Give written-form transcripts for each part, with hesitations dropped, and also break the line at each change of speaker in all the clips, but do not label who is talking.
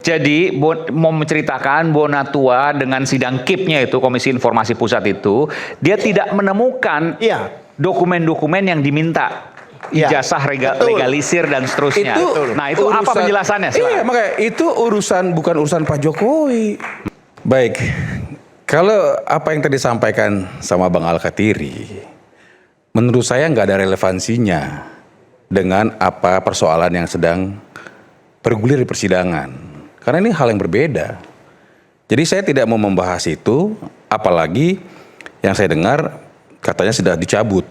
Jadi mau menceritakan Bonatua dengan sidang KIP-nya itu, Komisi Informasi Pusat itu, dia tidak menemukan dokumen-dokumen yang diminta. Ijazah legalisir dan seterusnya. Nah itu urusan, apa penjelasannya?
Iya, makanya itu bukan urusan Pak Jokowi. Baik, kalau apa yang tadi disampaikan sama Bang Al-Khattiri, menurut saya nggak ada relevansinya dengan apa persoalan yang sedang bergulir di persidangan. Karena ini hal yang berbeda. Jadi saya tidak mau membahas itu, apalagi yang saya dengar katanya sudah dicabut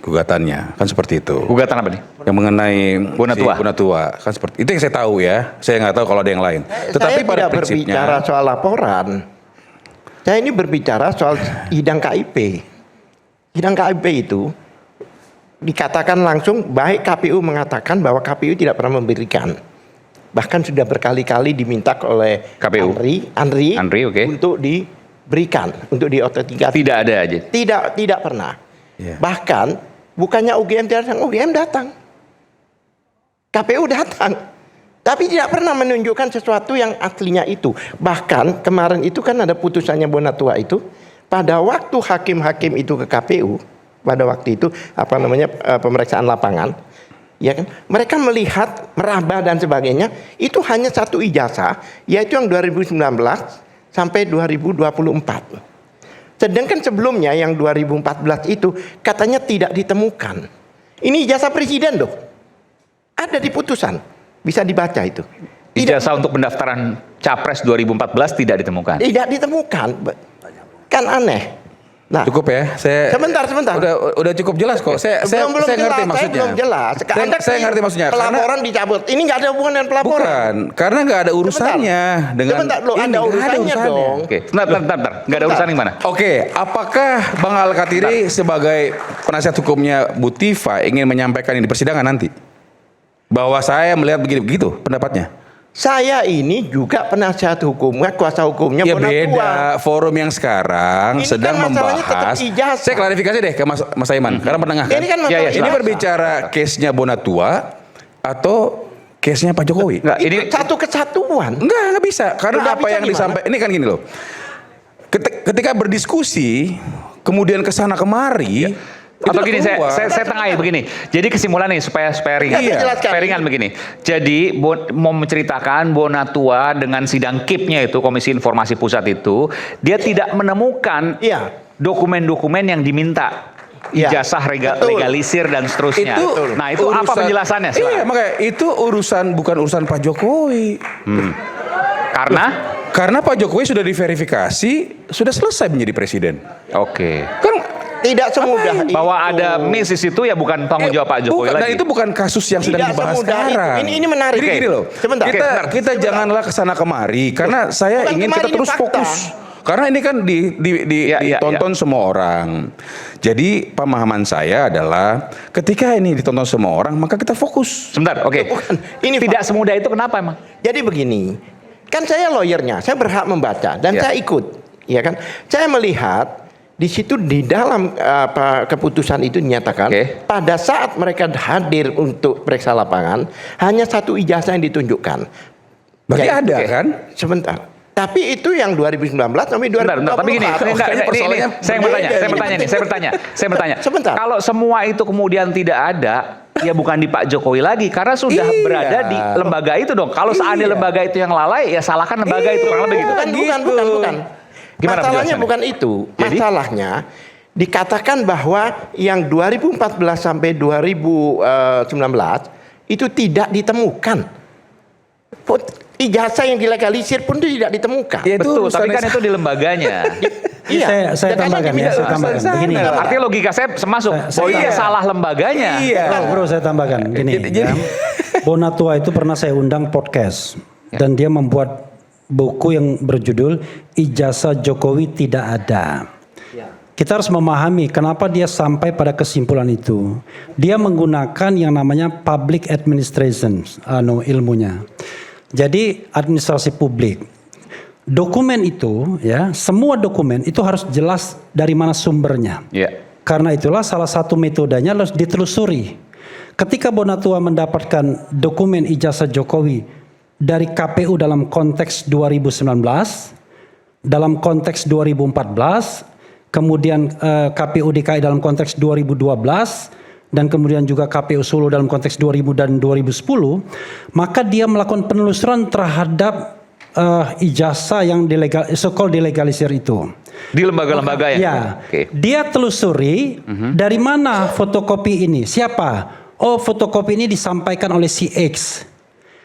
gugatannya, kan seperti itu.
Gugatan apa nih?
Yang mengenai
Bonatua,
kan seperti itu yang saya tahu ya. Saya nggak tahu kalau ada yang lain. Tetapi
saya
pada
tidak berbicara soal laporan. Saya ini berbicara soal sidang KIP. Sidang KIP itu dikatakan langsung, baik KPU mengatakan bahwa KPU tidak pernah memberikan. Bahkan sudah berkali-kali diminta oleh
KPU.
Andri
okay,
untuk diberikan, untuk diotentikasi.
Tidak ada aja.
Tidak pernah. Bahkan bukannya UGM tidak datang, UGM datang. KPU datang. Tapi tidak pernah menunjukkan sesuatu yang aslinya itu. Bahkan kemarin itu kan ada putusannya Bonatua itu. Pada waktu hakim-hakim itu ke KPU, pada waktu itu pemeriksaan lapangan, ya kan, mereka melihat, meraba dan sebagainya, itu hanya satu ijazah, yaitu yang 2019 sampai 2024. Sedangkan sebelumnya yang 2014 itu katanya tidak ditemukan. Ini ijazah presiden loh. Ada di putusan. Bisa dibaca itu.
Ijazah untuk pendaftaran Capres 2014 tidak ditemukan.
Tidak ditemukan. Kan aneh. Nah,
cukup ya.
Sebentar.
Udah cukup jelas kok. Saya ngerti maksudnya.
Belum jelas.
Saya ngerti maksudnya.
Pelaporan dicabut. Ini nggak ada hubungan dengan pelaporan.
Bukan, karena nggak ada urusannya dengan.
Sebentar, ada urusannya dong.
Oke, sebentar. Nggak ada urusan yang mana?
Oke, apakah Bang Al-Khattiri sebagai penasihat hukumnya Bu Tifa ingin menyampaikan ini di persidangan nanti? Bahwa saya melihat begitu pendapatnya. Saya ini juga penasihat hukumnya, kuasa hukumnya Bonatua. Beda, forum yang sekarang ini sedang kan membahas. Saya klarifikasi deh ke Mas Aiman, karena penengah kan. Ini kan ini berbicara case-nya Bonatua atau case-nya Pak Jokowi.
Enggak, ini satu kesatuan.
Enggak bisa. Karena apa yang disampaikan, ini kan gini loh. Ketika berdiskusi, kemudian kesana kemari,
atau gini, saya tengahin begini. Jadi kesimpulan nih supaya ringan. Supaya ringan begini. Jadi mau menceritakan Bonatua dengan sidang KIP-nya itu, Komisi Informasi Pusat itu, dia tidak menemukan dokumen-dokumen yang diminta. Ijazah legalisir dan seterusnya. Nah itu apa penjelasannya?
Iya, makanya itu bukan urusan Pak Jokowi. Karena Pak Jokowi sudah diverifikasi, sudah selesai menjadi presiden.
Oke.
Kan
tidak semudah itu.
Bahwa ada miss di situ ya bukan tanggung jawab Pak Jokowi lagi.
Dan itu bukan kasus yang sedang dibahas sekarang.
Ini menarik.
Jadi gini loh. Kita janganlah kesana kemari karena saya ingin kita terus fokus. Karena ini kan ditonton semua orang. Jadi pemahaman saya adalah ketika ini ditonton semua orang maka kita fokus.
Sebentar, oke. Ini tidak semudah itu, kenapa emang?
Jadi begini. Kan saya lawyernya, saya berhak membaca dan saya ikut, ya kan? Saya melihat di situ di dalam keputusan itu dinyatakan pada saat mereka hadir untuk periksa lapangan hanya satu ijazah yang ditunjukkan.
Berarti ada kan?
Sebentar. Tapi itu yang 2019 sampai 2024.
Tapi gini, saya bertanya.
Sebentar.
Kalau semua itu kemudian tidak ada, ya bukan di Pak Jokowi lagi karena sudah berada di lembaga itu dong. Kalau seandainya lembaga itu yang lalai, ya salahkan lembaga itu, kurang lebih gitu.
Bukan.
Gimana
masalahnya bukan itu. Masalahnya dikatakan bahwa yang 2014 sampai 2019 itu tidak ditemukan. Ijazah yang dilegalisir pun itu tidak ditemukan.
Ya, betul, tapi kan itu di lembaganya.
Saya tambahkan ya, begini.
Artinya logika saya masuk. Salah lembaganya.
Bro, saya tambahkan. Gini, Bonatua itu pernah saya undang podcast dan dia membuat buku yang berjudul Ijazah Jokowi Tidak Ada. Kita harus memahami kenapa dia sampai pada kesimpulan itu. Dia menggunakan yang namanya public administration, ilmunya. Jadi administrasi publik. Dokumen itu, ya, semua dokumen itu harus jelas dari mana sumbernya. Karena itulah salah satu metodenya harus ditelusuri. Ketika Bonatua mendapatkan dokumen ijazah Jokowi dari KPU dalam konteks 2019, dalam konteks 2014, kemudian KPU DKI dalam konteks 2012, dan kemudian juga KPU Solo dalam konteks 2000 dan 2010, maka dia melakukan penelusuran terhadap ijazah yang so-called dilegalisir itu.
Di lembaga-lembaga
Ya,
Oke.
dia telusuri dari mana fotokopi ini, siapa? Oh, fotokopi ini disampaikan oleh si X.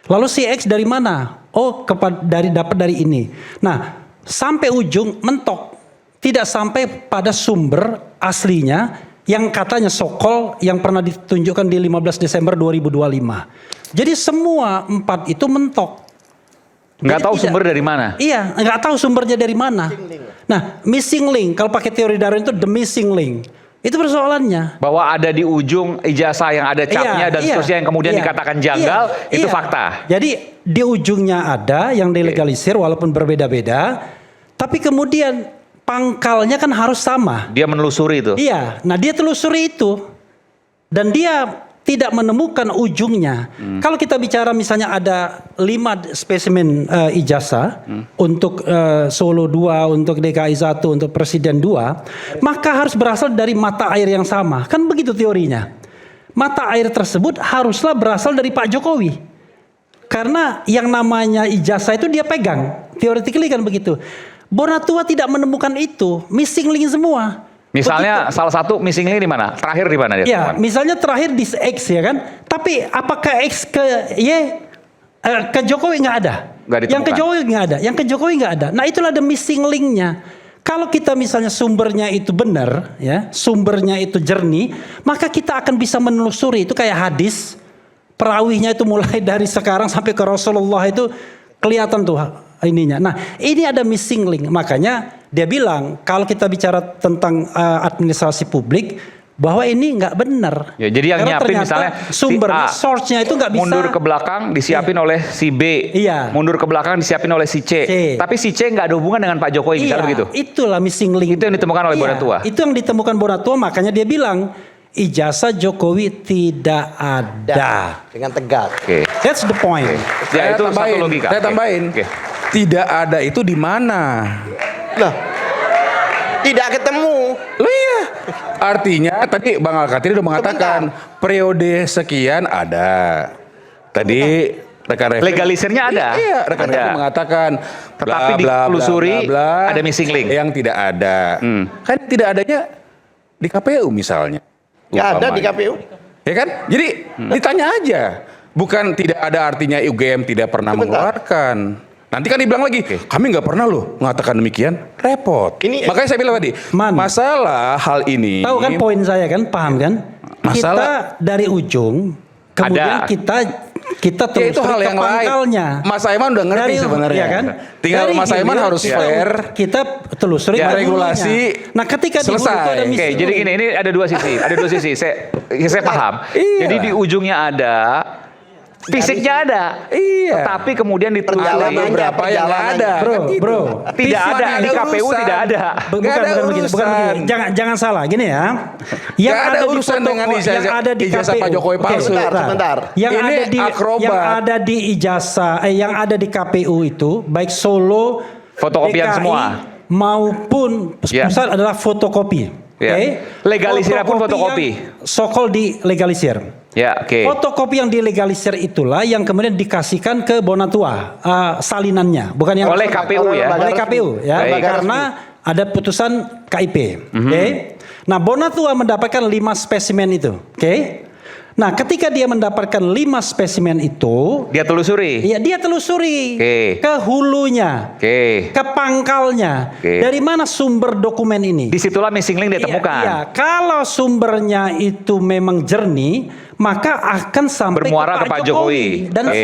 Lalu si X dari mana? Oh, dapat dari ini. Nah, sampai ujung mentok, tidak sampai pada sumber aslinya yang katanya sokol yang pernah ditunjukkan di 15 Desember 2025. Jadi semua 4 itu mentok.
Nggak
Jadi
tahu
tidak-
sumber dari mana.
Iya, nggak tahu sumbernya dari mana. Nah, missing link, kalau pakai teori Darwin itu the missing link. Itu persoalannya.
Bahwa ada di ujung ijazah yang ada capnya dan seterusnya yang kemudian dikatakan janggal, itu fakta.
Jadi di ujungnya ada yang dilegalisir walaupun berbeda-beda, tapi kemudian pangkalnya kan harus sama.
Dia menelusuri itu.
Iya, nah dia telusuri itu dan dia tidak menemukan ujungnya. Kalau kita bicara misalnya ada 5 spesimen ijazah untuk Solo 2, untuk DKI 1, untuk Presiden 2, maka harus berasal dari mata air yang sama. Kan begitu teorinya. Mata air tersebut haruslah berasal dari Pak Jokowi. Karena yang namanya ijazah itu dia pegang. Theoretically kan begitu. Bonatua tidak menemukan itu, missing link semua.
Misalnya salah satu missing link di mana? Terakhir di mana dia?
Ya,
temukan?
misalnya terakhir di X ya kan. Tapi apakah X ke Y ke Jokowi nggak ada?
Nggak ditemukan.
Yang ke Jokowi nggak ada. Yang ke Jokowi nggak ada. Nah itulah the missing linknya. Kalau kita misalnya sumbernya itu benar, ya, sumbernya itu jernih, maka kita akan bisa menelusuri. Itu kayak hadis, perawihnya itu mulai dari sekarang sampai ke Rasulullah itu kelihatan tuh ininya. Nah, ini ada missing link. Makanya dia bilang kalau kita bicara tentang administrasi publik bahwa ini nggak benar.
Ya, jadi yang
Karena
nyiapin
ternyata
misalnya
sumbernya,
si A
source-nya itu nggak bisa.
mundur ke belakang disiapin oleh si B.
Iya.
Mundur ke belakang disiapin oleh si C.
C.
Tapi si C nggak ada hubungan dengan Pak Jokowi, misalnya begitu.
Itulah missing link.
Itu yang ditemukan oleh Bonatua.
Itu yang ditemukan Bonatua, makanya dia bilang ijazah Jokowi tidak ada.
Dengan tegas.
Oke.
That's the point.
Ya, itu satu logika.
Saya
Oke.
tambahin.
Oke.
Tidak ada itu di mana?
Lah, tidak ketemu.
Loh iya. Artinya tadi Bang Alkatiri udah mengatakan periode sekian ada. Tadi rekan
Legalisirnya ada.
Iya, rekan
Ada.
mengatakan
Tetapi ditelusuri ada missing link.
Yang tidak ada. Kan tidak adanya di KPU misalnya.
Nggak ada di
Umpamanya.
KPU.
Ya kan? Jadi ditanya aja. Bukan tidak ada artinya UGM tidak pernah
Sebentar.
mengeluarkan. Nanti kan dibilang lagi, kami nggak pernah loh mengatakan demikian. Repot. Makanya saya bilang tadi,
Man.
masalah hal ini.
Tahu kan poin saya kan, paham kan?
Masalah-
Kita dari ujung, kemudian
Ada.
kita
Ya itu
telusuri
hal
ke
yang lain.
pangkalnya.
Mas Aiman udah ngerti
Dari-
sebenarnya.
ya kan?
Tinggal
Dari
Mas Aiman
hilir
harus
kita-
fair.
Kita telusuri
Ya,
ke
regulasi
hulunya. Nah, ketika di hulu itu
selesai.
ada
Oke,
missing
jadi
link.
gini, ini ada dua sisi, saya paham.
Iya.
Jadi di ujungnya ada, fisiknya ada.
Iya.
Tetapi kemudian ditelusuri
Perjalanannya,
Berapa yang nggak ada.
Bro,
Kan gitu.
bro.
tidak
Mana
ada di KPU
urusan.
tidak ada.
Nggak
Bukan
ada
begini, bukan
urusan.
begini. Jangan salah, gini ya. Yang
Nggak ada urusan dengan
yang ada di
ijazah
KPU.
Pak Jokowi
Oke,
palsu.
Sebentar.
Yang
Ini
ada di
akrobat.
yang ada di ijazah yang ada di KPU itu baik Solo,
Fotokopian
DKI,
semua.
maupun
Ya.
pusat adalah fotokopi.
Ya.
Oke.
Legalisirnya pun fotokopi.
Sokol dilegalisir.
Ya, oke.
Fotokopi yang dilegalisir itulah yang kemudian dikasihkan ke Bonatua salinannya, bukan yang
Oleh KPU ya.
oleh KPU ya,
Baik.
karena ada putusan KIP. Oke. Nah, Bonatua mendapatkan 5 spesimen itu. Oke. Nah, ketika dia mendapatkan 5 spesimen itu,
Dia telusuri.
ya dia telusuri
Oke.
ke hulunya,
Oke.
ke pangkalnya.
Oke.
Dari mana sumber dokumen ini?
Disitulah missing link ditemukan.
Iya, kalau sumbernya itu memang jernih, maka akan sampai
Bermuara
ke Pak
ke Pak Jokowi.
Dan
Oke.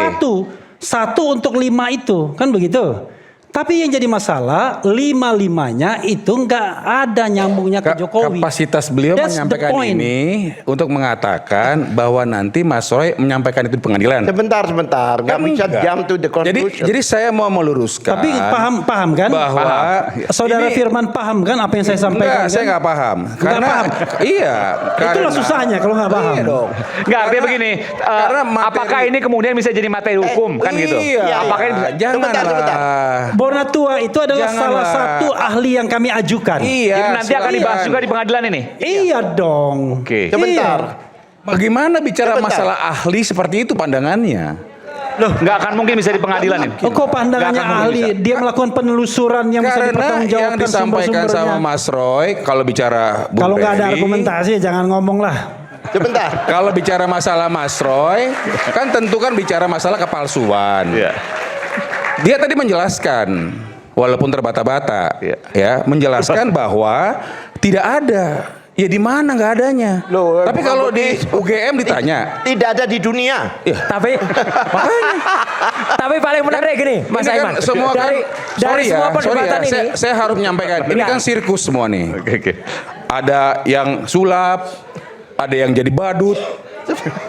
satu untuk 5 itu, kan begitu. Tapi yang jadi masalah 5-5-nya itu nggak ada nyambungnya ke Jokowi.
Kapasitas beliau
That's the
menyampaikan
point.
ini untuk mengatakan bahwa nanti Mas Roy menyampaikan itu di pengadilan.
Sebentar. Nggak bisa
enggak.
jump to the conclusion.
Jadi saya mau meluruskan.
Tapi paham kan?
bahwa
Saudara
ini-
Firman paham kan apa yang saya sampaikan?
Enggak, saya nggak paham. Karena
paham.
iya,
Itulah susahnya kalau nggak paham.
Iya dong.
Enggak, artinya begini,
karena materi-
apakah ini kemudian bisa jadi materi hukum kan gitu?
Iya,
Apakah ini
Sebentar.
Bonatua itu adalah
Janganlah.
salah satu ahli yang kami ajukan.
Iya.
jadi nanti akan dibahas
silakan.
juga di pengadilan ini?
Iya dong.
Oke.
Sebentar.
Bagaimana bicara
Sebentar.
masalah ahli seperti itu pandangannya?
Loh, nggak akan mungkin bisa di pengadilan ini.
Oh, kok pandangannya
Nggak akan
ahli?
bisa.
Dia melakukan penelusuran yang bisa
Karena yang
dipertanggungjawabkan
disampaikan sama
sumber-sumbernya.
Mas Roy kalau bicara Bung
Kalau nggak ada
Peri,
argumentasi ya jangan ngomong lah.
Sebentar.
kalau bicara masalah Mas Roy, kan tentu kan bicara masalah kepalsuan.
Iya.
Dia tadi menjelaskan, walaupun terbata-bata,
Iya.
ya, menjelaskan bahwa tidak ada. Ya di mana nggak adanya.
Loh,
Tapi kalau di UGM ditanya,
Tidak ada di dunia.
Tapi tapi paling menarik gini, Mas
ini
Aiman.
kan semua
dari
sorry
semua
ya,
perdebatan ini.
saya harus menyampaikan. Ini
Enggak.
kan sirkus semua nih.
Oke.
Ada yang sulap, ada yang jadi badut.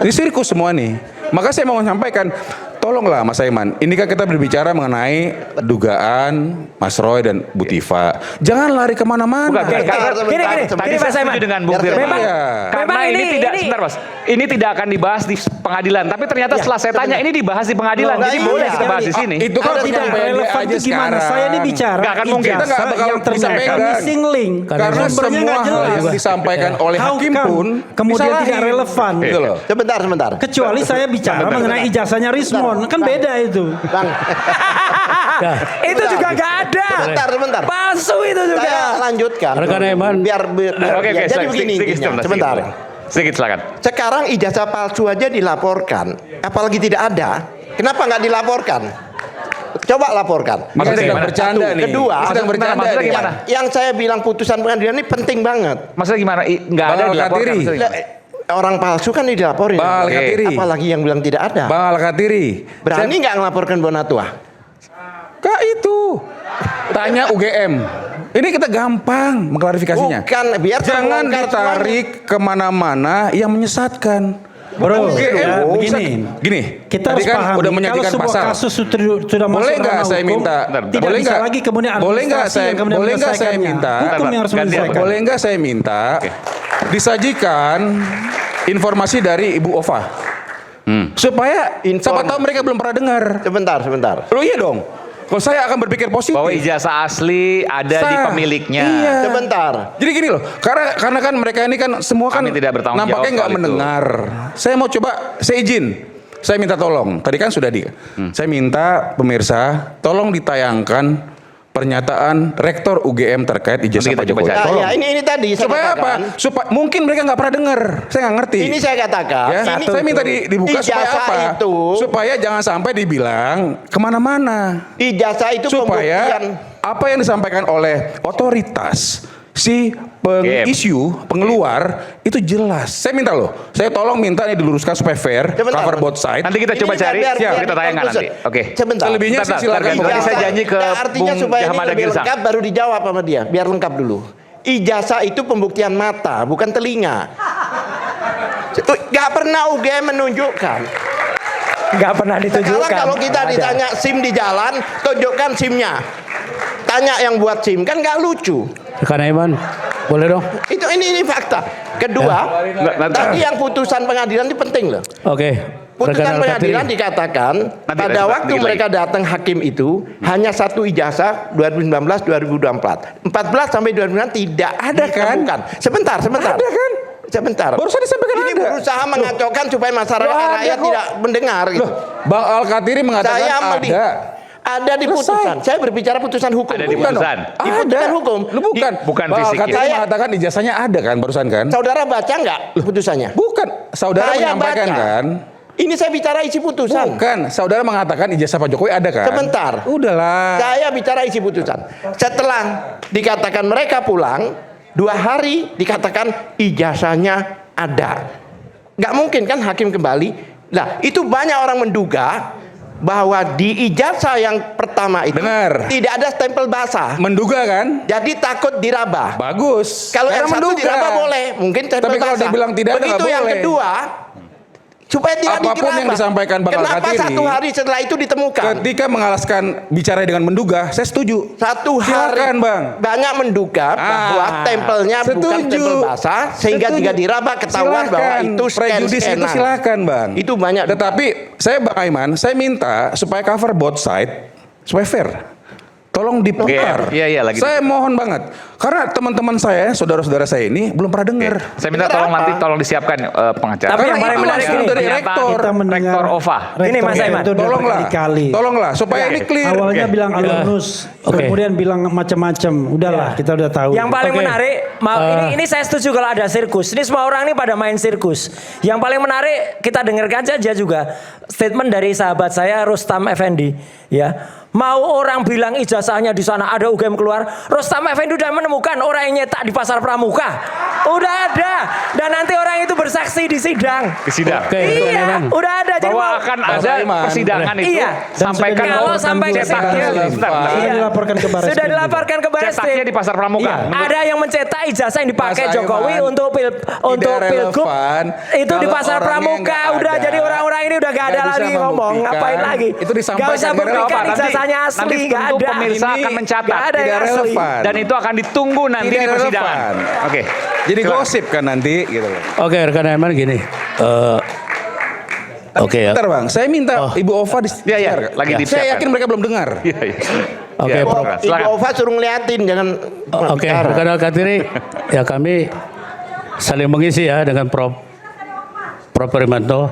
Ini sirkus semua nih. Maka saya mau menyampaikan, tolonglah Mas Aiman. Ini kan kita berbicara mengenai dugaan Mas Roy dan Bu Tiva. Jangan lari kemana-mana.
Bukan, karena
Sebentar,
gini,
sebentar.
tadi
Mas
saya
Aiman.
setuju dengan Bung
Biar
Firman.
memang-
Iya.
Karena
memang
ini tidak,
ini-
sebentar Mas, ini tidak akan dibahas di pengadilan. Tapi ternyata setelah saya tanya, ini dibahas di pengadilan.
Loh,
Jadi
nah
boleh
iya.
kita bahas di sini.
Itu kan
Ada
Tidak
penyampaian dia
relevan
aja
itu gimana?
sekarang.
Saya ini bicara
Nggak akan mungkin.
Kita nggak
ijazah
bakal
yang ternyata
disampaikan.
missing link.
Karena
Sumbernya
semua
nggak
hal
jelas.
yang disampaikan oleh
How
hakim
come
pun
kemudian
disalahin.
tidak relevan.
Gitu loh.
Sebentar.
Kecuali saya bicara mengenai ijazahnya Rismon, kan beda itu.
Bang,
Itu juga nggak ada.
Sebentar.
Palsu itu juga.
Saya lanjutkan.
Rekan Aiman.
Oke,
Jadi
silakan.
begini intinya. Sebentar.
Sedikit silakan.
Sekarang ijazah palsu aja dilaporkan, apalagi tidak ada. Kenapa nggak dilaporkan? Coba laporkan.
Ini
Maksudnya
sedang
gimana?
bercanda
Satu.
nih.
Kedua,
sedang bercanda
maksudnya
nih.
gimana?
Yang saya bilang putusan pengadilan ini penting banget.
Maksudnya gimana? Nggak ada
Bang
dilaporkan.
Al-Katiri.
Maksudnya gimana?
Orang palsu kan dilaporin.
Bang Al-Katiri.
Apalagi yang bilang tidak ada.
Bang Al-Katiri.
Berani nggak ngelaporkan Bonatua?
Kak itu. Tanya UGM. Ini kita gampang mengklarifikasinya.
Bukan, biar
Jangan
terbongkar
ditarik kemana-mana yang menyesatkan.
Bro,
UGM
ya,
bisa-
begini.
gini.
Kita
tadi
harus
kan
pahami
udah
kalau
menyajikan
sebuah
pasal.
kasus sudah masuk
Boleh nggak
ranah
saya
hukum,
minta?
tidak
boleh
bisa
nggak?
lagi kemudian
boleh nggak
administrasi
saya
yang kemudian
boleh nggak saya
menyelesaikannya.
minta?
Hukum yang harus
Gantian.
menyelesaikan.
Boleh nggak saya minta disajikan informasi dari Ibu Ova supaya siapa tahu mereka belum pernah dengar.
Sebentar.
Lo iya dong. Kalau saya akan berpikir positif.
Bahwa ijazah asli ada di
Sah.
pemiliknya.
Iya.
Sebentar.
Jadi gini loh, karena kan mereka ini kan semua kan
Kami tidak bertanggung
nampaknya
jawab
nggak
soal itu.
mendengar. Saya mau coba, saya izin, saya minta tolong. Tadi kan sudah saya minta pemirsa tolong ditayangkan pernyataan Rektor UGM terkait ijazah
Nanti kita
Pak
coba
Jokowi.
cari.
Nah,
Tolong.
ya, ini tadi saya
Supaya apa?
katakan.
Supaya mungkin mereka nggak pernah dengar. Saya nggak ngerti.
Ini saya katakan.
Ya,
ini-
saya minta dibuka supaya
ijazah
apa?
Itu,
Supaya jangan sampai dibilang kemana-mana.
ijazah itu
Supaya
pembuktian.
apa yang disampaikan oleh otoritas si pengisu, pengeluar itu jelas. Saya minta loh, saya tolong minta ini diluruskan supaya fair,
Sebentar.
cover both side.
Nanti kita coba
Ini
cari,
biar
kita tayangkan nanti. Oke.
Sebentar.
Selebihnya
Bentar,
sih silakan.
bentar, Tadi saya janji ke
artinya
Bung
supaya ini
Jahamada
lebih
Girsang.
lengkap baru dijawab sama dia. Biar lengkap dulu. Ijazah itu pembuktian mata, bukan telinga. Itu nggak pernah UGM menunjukkan.
Nggak pernah
Sekarang
ditunjukkan.
kalau kita
Ada.
ditanya SIM di jalan, tunjukkan SIM-nya. Tanya yang buat SIM, kan nggak lucu.
Rekan Aiman, boleh dong?
Itu ini fakta. Kedua, tadi yang putusan pengadilan ini penting loh.
Oke.
Putusan
Rekan
pengadilan
Al-Katiri.
dikatakan
Nanti
pada
dikit
waktu
lagi.
mereka datang hakim itu hanya satu ijazah 2019-2024. 14 sampai 2019 tidak
Ada kan?
ditemukan. Sebentar.
Ada kan?
Sebentar.
Barusan disampaikan
Ini
ada.
berusaha mengacaukan supaya masyarakat
Loh, ada
rakyat
kok.
tidak mendengar. Gitu.
Loh, Bang Al-Katiri mengatakan
Saya
ada.
ada di
Selesai.
putusan. Saya berbicara putusan hukum.
Ada di
Bukan
putusan.
dong. Di putusan hukum.
Lu bukan.
Bukan
Bang
fisik.
Al-Katiri
Saya-
mengatakan ijazahnya ada kan barusan kan?
Saudara baca nggak putusannya?
Bukan. Saudara
Saya
menyampaikan
baca.
kan?
Ini saya bicara isi putusan.
Bukan. Saudara mengatakan ijazah Pak Jokowi ada kan?
Sebentar.
Udahlah.
Saya bicara isi putusan. Setelah dikatakan mereka pulang, 2 hari dikatakan ijazahnya ada. Nggak mungkin kan hakim kembali. Nah, itu banyak orang menduga bahwa di ijazah yang pertama itu
Benar.
tidak ada stempel basah.
Menduga kan?
Jadi takut diraba.
Bagus.
Kalau
Karena
yang satu diraba boleh, mungkin stempel
Tapi kalau
basah.
dibilang tidak ada,
Begitu
nggak
yang
boleh.
kedua, supaya tidak
Apapun
diraba.
yang disampaikan Bang
Kenapa
Al-Kathiri,
1 hari setelah itu ditemukan?
Ketika mengalaskan bicara dengan menduga, saya setuju.
1 hari
Silakan, Bang.
banyak menduga bahwa stempelnya bukan
setuju.
stempel basah, sehingga
Setuju.
jika diraba ketahuan bahwa
Silakan.
itu
Prejudis itu
scan-scanan.
silakan, Bang.
Itu banyak.
Tetapi saya Bang Aiman, saya minta supaya cover both side supaya fair. Tolong diputar.
Iya, lagi.
Saya mohon banget. Karena teman-teman saya, saudara-saudara saya ini belum pernah dengar.
Saya minta
Dengar
tolong
apa?
nanti tolong disiapkan pengacara.
Tapi yang
Karena
paling
itu
menarik
langsung
ini,
dari
pernyataan
rektor.
Kita mendengar
Rektor OVA.
Ini Mas
rektor
Aiman.
itu udah
Tolonglah.
berkali-kali.
Tolonglah supaya ini clear.
Awalnya
Oke.
bilang alumnus, kemudian bilang macam-macam. Udahlah, kita udah tahu.
Yang paling menarik, ini saya setuju kalau ada sirkus. Ini semua orang ini pada main sirkus. Yang paling menarik kita dengarkan saja juga statement dari sahabat saya Rustam Effendi, ya. Mau orang bilang ijazahnya di sana ada UGM keluar, Rustam Effendi udah menemukan orang yang nyetak di Pasar Pramuka. Udah ada. Dan nanti orang itu bersaksi di sidang.
Ke sidang.
Iya, udah ada. Jadi
Bahwa
mau-
akan
Mas
ada
Aiman.
persidangan itu
Iya.
sampaikan
Dan
kalau
sudah
sampai ke
cetaknya
sidang.
Sudah
Iya.
dilaporkan ke Baris
Sudah
Krim
dilaporkan ke Baris
cetaknya
Krim.
di Pasar Pramuka.
Iya.
Ada yang mencetak ijazah yang dipakai
Mas
Jokowi
Aiman,
untuk pilgub
relevan
itu di
kalau
Pasar
orangnya
Pramuka.
nggak
Udah
ada,
jadi orang-orang ini udah gak ada
nggak bisa
lagi ngomong,
membuktikan.
ngapain lagi?
Itu disampaikan
Gak usah
ke
buktikan
relevan.
ijazahnya asli,
Nanti
gak
tentu
ada.
pemirsa
Ini
akan mencatat.
Nggak ada
Tidak
yang asli.
relevan.
Dan itu akan ditunggu nanti
Tidak
di persidangan.
relevan.
Oke.
Jadi
Silakan.
gosip kan nanti gitu loh.
Oke, rekan Aiman gini. Oke ya.
Bentar Bang, saya minta Ibu Ova di
Iya, iya,
share.
lagi
Saya
disiapkan.
yakin mereka belum dengar.
Iya, iya.
Oke,
Iya,
Prof.
Ibu
silakan.
Ova suruh ngeliatin, jangan
Oke,
bicara.
rekan Al-Kathiri, ya kami saling mengisi ya dengan Prof. Primanto.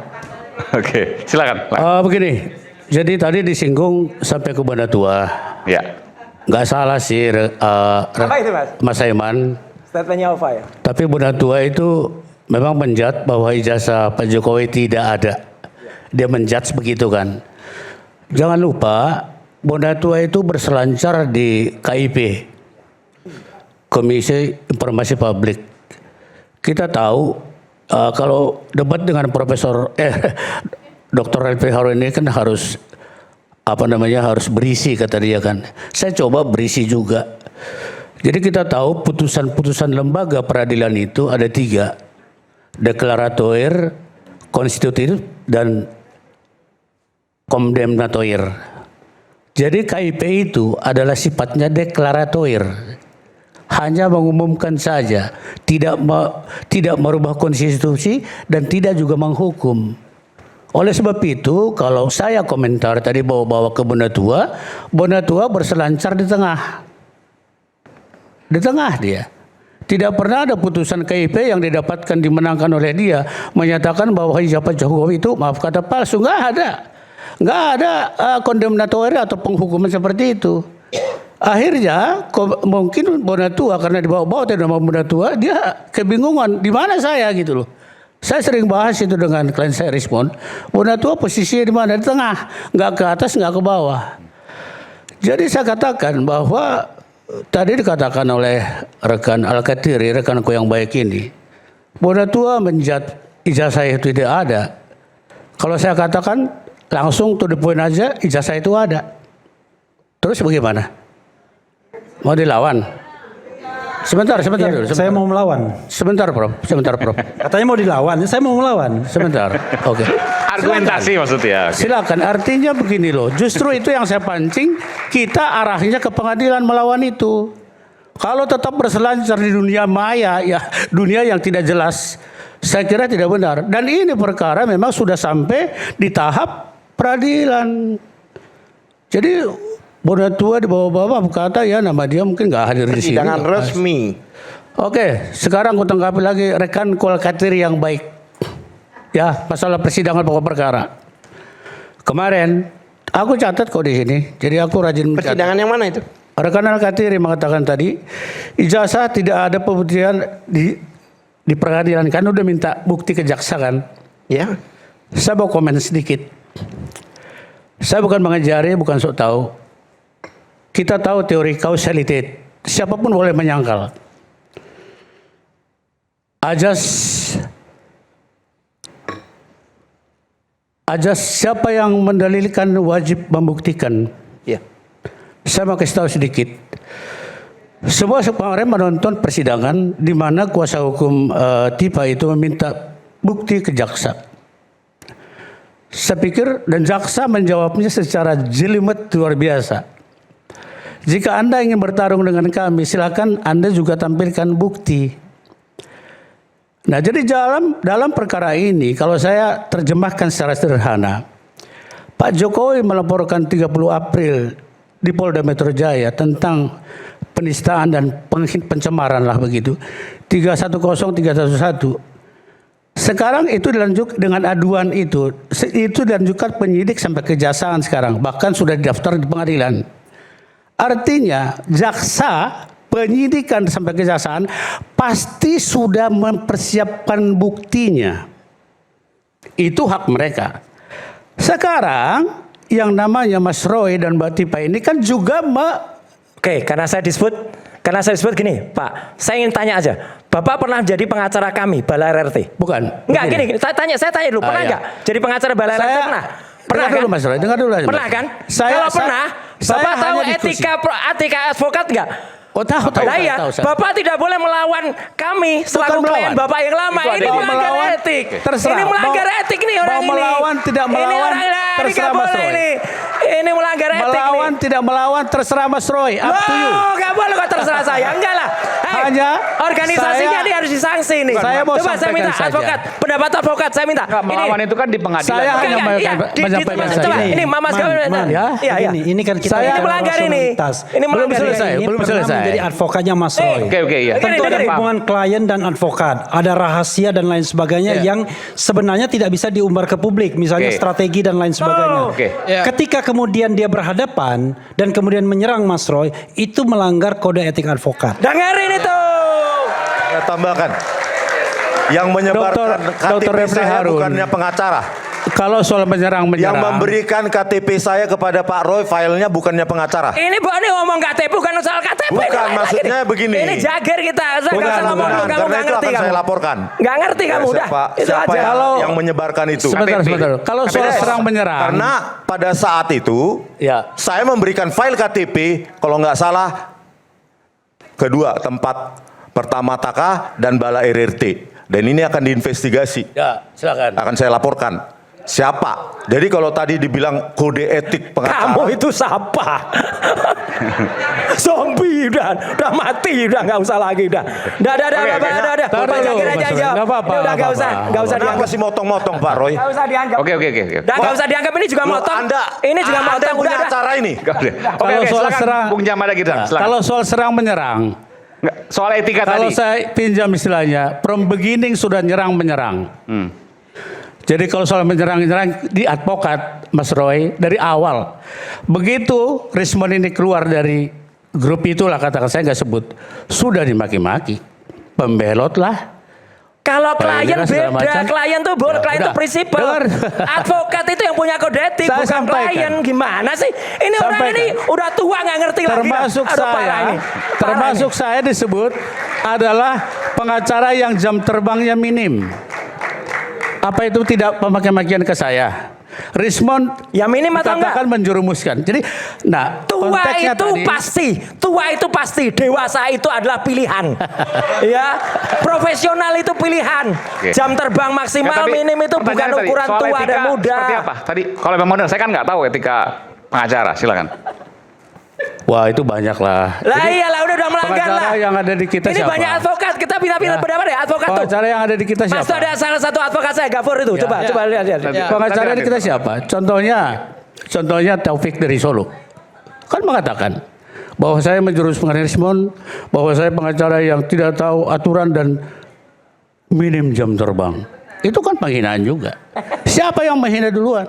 Oke, silakan.
Begini, jadi tadi disinggung sampai ke Banda Tua.
Ya.
Nggak salah sih
Apa itu, Mas?
Mas Aiman.
Statementnya Ova ya?
Tapi Banda Tua itu memang menjat bahwa ijazah Pak Jokowi tidak ada. Dia menjudge begitu kan. Jangan lupa Banda Tua itu berselancar di KIP, Komisi Informasi Publik. Kita tahu kalau debat dengan Profesor Dr. Refli Harun ini kan harus harus berisi kata dia kan. Saya coba berisi juga. Jadi kita tahu putusan-putusan lembaga peradilan itu ada 3. Deklaratoir, konstitutif, dan kondemnatoir. Jadi KIP itu adalah sifatnya deklaratoir. Hanya mengumumkan saja, tidak merubah konstitusi dan tidak juga menghukum. Oleh sebab itu, kalau saya komentar tadi bawa-bawa ke Banda Tua berselancar di tengah. Di tengah dia. Tidak pernah ada putusan KIP yang didapatkan dimenangkan oleh dia menyatakan bahwa ijazah Jokowi itu maaf kata palsu. Nggak ada. Nggak ada kondemnator atau penghukuman seperti itu. Akhirnya mungkin Banda Tua karena dibawa-bawa dari nama Banda Tua dia kebingungan di mana saya gitu loh. Saya sering bahas itu dengan klien saya Respon. Banda Tua posisinya di mana? Di tengah, nggak ke atas, nggak ke bawah. Jadi saya katakan bahwa tadi dikatakan oleh rekan Al-Kathiri, rekanku yang baik ini, Banda Tua menjat ijazah itu tidak ada. Kalau saya katakan langsung to the point aja, ijazah itu ada. Terus bagaimana? Mau dilawan? Sebentar dulu.
Saya mau melawan.
Sebentar, Prof.
Katanya mau dilawan, saya mau melawan.
Sebentar. Oke.
Argumentasi maksudnya. Oke.
Silakan. Artinya begini loh. Justru itu yang saya pancing. Kita arahnya ke pengadilan melawan itu. Kalau tetap berselancar di dunia maya, ya dunia yang tidak jelas, saya kira tidak benar. Dan ini perkara memang sudah sampai di tahap peradilan. Jadi Banda Tua di bawah-bawah berkata ya nama dia mungkin nggak hadir di sini.
Persidangan resmi.
Oke, sekarang aku tanggapi lagi rekan Al-Kathiri yang baik. Ya, masalah persidangan pokok perkara. Kemarin aku catat kok di sini. Jadi aku rajin mencatat.
Persidangan yang mana itu?
Rekan Al-Kathiri mengatakan tadi ijazah tidak ada pembuktian di pengadilan kan udah minta bukti ke jaksa kan.
Ya.
Saya mau komen sedikit. Saya bukan mengajari, bukan sok tahu. Kita tahu teori causality. Siapapun boleh menyangkal. ajas siapa yang mendalilkan wajib membuktikan.
Ya.
Saya mau kasih tahu sedikit. Semua kemarin menonton persidangan di mana kuasa hukum Tipa itu meminta bukti ke jaksa. Saya pikir dan jaksa menjawabnya secara jelimet luar biasa. Jika Anda ingin bertarung dengan kami, silakan Anda juga tampilkan bukti. Nah, jadi dalam perkara ini, kalau saya terjemahkan secara sederhana, Pak Jokowi melaporkan 30 April di Polda Metro Jaya tentang penistaan dan pencemaran lah begitu. 310311. Sekarang itu dilanjut dengan aduan itu dilanjutkan penyidik sampai kejaksaan sekarang, bahkan sudah didaftar di pengadilan. Artinya jaksa penyidikan sampai kejaksaan pasti sudah mempersiapkan buktinya. Itu hak mereka. Sekarang yang namanya Mas Roy dan Mbak Tipa ini kan juga
Oke, karena saya disebut gini, Pak. Saya ingin tanya aja. Bapak pernah jadi pengacara kami, Balai RRT?
bukan.
Enggak, gini, saya tanya dulu, pernah enggak jadi pengacara Balai RRT? Pernah? Pernah
dengar dulu
kan?
Mas Roy, dengar dulu aja.
Pernah kan?
Saya-
Kalau
saya-
pernah,
saya
Bapak tahu
hanya diskusi.
etika advokat enggak?
Oh, tahu.
Nah, iya, Bapak tidak boleh melawan kami selaku
Bukan
klien
melawan.
Bapak yang lama.
Itu ada
Ini
di-
melanggar
melawan,
etik.
terserah.
Ini melanggar
Mau-
etik nih orang
mau
ini.
melawan, tidak
Ini
melawan,
orang, ini
terserah
nggak
Mas
boleh
Roy.
ini. Ini melanggar etik
Melawan
nih.
tidak melawan terserah Mas Roy. Up to you.
Oh, nggak boleh kok terserah saya. Enggak lah. Hei,
Hanya
organisasinya
saya-
ini harus disanksi nih.
Saya mau
Coba saya minta
sampaikan saja.
advokat, pendapat advokat saya minta.
Nggak, melawan itu kan di pengadilan.
Saya
Pak.
hanya
Enggak, iya,
menyampaikan
coba,
saja.
ini Mama sekalian.
ya.
Iya, iya.
Ini kan kita
Saya-
Ini melanggar ini.
rasionalitas.
Ini
Belum
melanggar
selesai.
ini.
Ini
belum
pernah
selesai.
menjadi advokatnya Mas Roy.
Oke, iya.
Tentu ada
Dengerin.
hubungan klien dan advokat, ada rahasia dan lain sebagainya
Iya.
yang sebenarnya tidak bisa diumbar ke publik, misalnya
Oke.
strategi dan lain sebagainya.
Oke.
Iya.
Ketika kemudian dia berhadapan dan kemudian menyerang Mas Roy, itu melanggar kode etik advokat.
Dengerin itu.
Saya tambahkan, yang menyebarkan
Dr.
KTP
Refli
saya
Harun.
bukannya pengacara.
Kalau soal menyerang,
Yang memberikan KTP saya kepada Pak Roy filenya bukannya pengacara.
Ini ngomong KTP bukan soal KTP.
Bukan,
Ini lain
maksudnya
lagi.
begini.
Ini jager kita. Saya nggak usah ngomong, kamu
karena
nggak
itu
ngerti
akan
kamu.
saya laporkan.
Nggak ngerti kamu udah. Itu
Siapa
aja.
yang menyebarkan itu?
Sebentar. Kalau soal
KPDS.
serang menyerang.
Karena pada saat itu
Ya.
saya memberikan file KTP kalau nggak salah kedua tempat pertama Taka dan Balai RRT. Dan ini akan diinvestigasi.
Ya, silakan.
Akan saya laporkan. Siapa? Jadi kalau tadi dibilang kode etik pengacara.
Kamu itu siapa? Zombie udah mati udah nggak usah lagi udah. Udah.
Tar
Pak
dulu,
Jager aja
Mas Roy.
aja.
Nggak apa-apa,
Udah nggak usah
Kenapa
dianggap.
sih motong-motong Pak Roy?
Nggak usah dianggap.
Oke.
Udah nggak usah dianggap ini juga
Loh,
motong.
Anda,
Ini juga
Anda
motong
punya
udah.
acara ini.
Oke,
Kalau soal
silakan
serang,
Bung Jamal lagi dah. Silakan.
Kalau soal serang menyerang,
Nggak, soal etika
kalau
tadi.
saya pinjam istilahnya, from beginning sudah nyerang menyerang. Jadi kalau soal menyerang di advokat Mas Roy dari awal. Begitu Rismon ini keluar dari grup itulah, katakan saya nggak sebut, sudah dimaki-maki, pembelot lah.
Kalau klien
Paling segala
beda,
macam.
klien tuh
Ya,
klien tuh
udah.
prinsipal.
Dengar.
Advokat itu yang punya kode etik,
Saya
bukan
sampaikan.
klien. Gimana sih? Ini orang
Sampaikan.
ini udah tua nggak ngerti lagi.
Termasuk
Aduh, parah
saya,
ini.
termasuk saya disebut adalah pengacara yang jam terbangnya minim. Apa itu tidak pemaki-makian ke saya? Rismon
Ya minim atau enggak?
katakan menjurumuskan. Jadi, nah
Tua
konteksnya
itu
tadi,
pasti, dewasa itu adalah pilihan. Ya, profesional itu pilihan.
Oke.
Jam terbang maksimal
Nggak, tapi
minim itu bukan
pertanyaannya tadi,
ukuran
soal
tua
etika
dan muda.
Seperti apa? Tadi kalau Bang Model, saya kan nggak tahu etika pengacara. Silakan.
wah itu banyak lah.
Lah iyalah udah melanggar
pengacara
lah.
yang ada di kita
Ini
siapa?
banyak advokat, kita pindah-pindah
Ya.
pendapat ya advokat tuh.
Pengacara yang ada di kita
Mas
siapa?
tuh ada salah satu advokat saya, Gafur itu.
Ya.
Coba lihat.
Pengacara di kita siapa? Contohnya Taufik dari Solo. Kan mengatakan bahwa saya menjurumuskan Rismon, bahwa saya pengacara yang tidak tahu aturan dan minim jam terbang. Itu kan penghinaan juga. Siapa yang menghina duluan?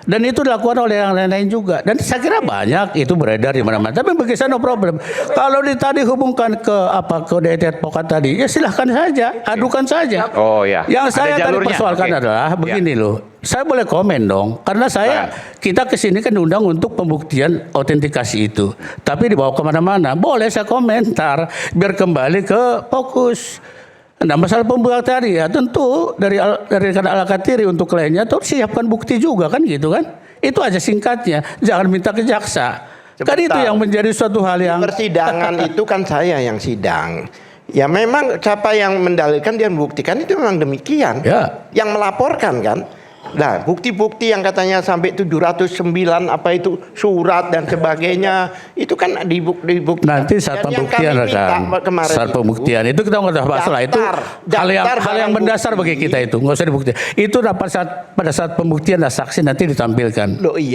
Dan itu dilakukan oleh yang lain-lain juga. Dan saya kira banyak itu beredar di mana-mana. Tapi bagi saya no problem. Kalau tadi hubungkan ke kode etik advokat tadi, ya silahkan saja, adukan saja.
Oh ya.
Yang
Ada
saya tadi
jalurnya.
persoalkan
Oke.
adalah begini loh. Saya boleh komen dong, karena kita kesini kan diundang untuk pembuktian autentikasi itu. Tapi dibawa kemana-mana, boleh saya komentar biar kembali ke fokus. Nah, masalah pembuktian tadi ya tentu dari rekan Al-Katiri untuk kliennya tuh siapkan bukti juga kan gitu kan. Itu aja singkatnya, jangan minta ke jaksa. Kan itu yang menjadi suatu hal yang
persidangan itu kan saya yang sidang. Ya memang siapa yang mendalilkan dia membuktikan itu memang demikian.
Ya.
Yang melaporkan kan. Nah, bukti-bukti yang katanya sampai 709 apa itu surat dan sebagainya itu kan dibuktikan.
nanti saat pembuktian rekan, saat pembuktian itu kita nggak usah bahas lah itu hal yang mendasar bagi kita itu nggak usah dibuktikan. Itu pada saat pembuktian dan saksi nanti ditampilkan.
Loh iya.